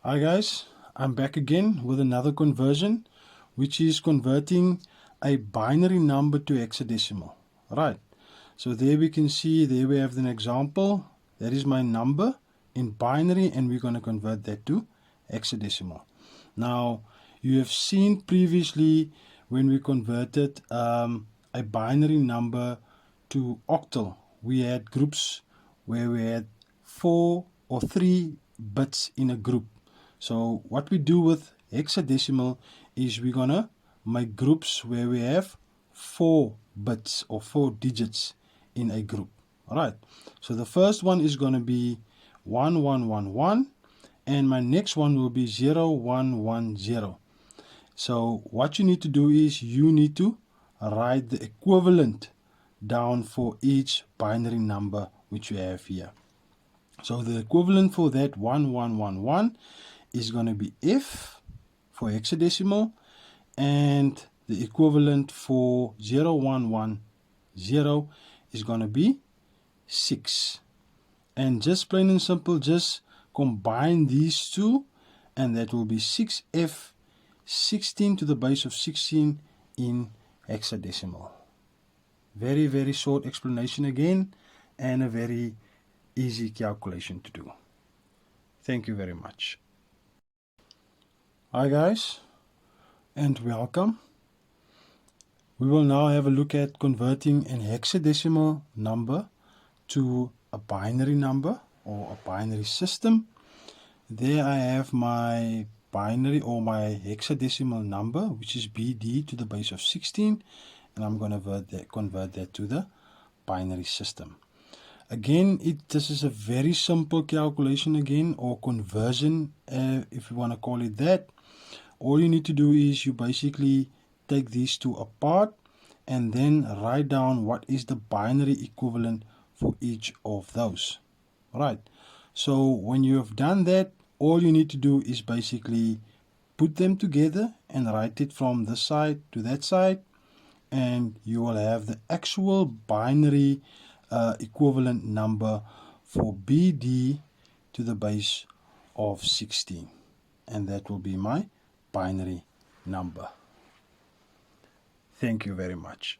Hi guys, I'm back again with another conversion, which is converting a binary number to hexadecimal. Right, so there we can see, there we have an example. That is my number in binary, and we're going to convert that to hexadecimal. Now, you have seen previously when we converted a binary number to octal, we had groups where we had 4 or 3 bits in a group. So what we do with hexadecimal is we're gonna make groups where we have 4 bits or 4 digits in a group. Alright, so the first one is gonna be 1111, and my next one will be 0110. So what you need to do is you need to write the equivalent down for each binary number which you have here. So the equivalent for that 1111 is going to be F for hexadecimal, and the equivalent for 0110 is going to be 6. And just plain and simple, just combine these two, and that will be 6F 16 to the base of 16 in hexadecimal. Very, very short explanation again, and a very easy calculation to do. Thank you very much. Hi guys, and welcome. We will now have a look at converting an hexadecimal number to a binary number or a binary system. There I have my binary or my hexadecimal number, which is BD to the base of 16, and I'm going to convert that to the binary system. Again, this is a very simple calculation again, or conversion, if you want to call it that. All you need to do is you basically take these two apart and then write down what is the binary equivalent for each of those. Right. So when you have done that, all you need to do is basically put them together and write it from this side to that side, and you will have the actual binary equivalent number for BD to the base of 16, and that will be my binary number. Thank you very much.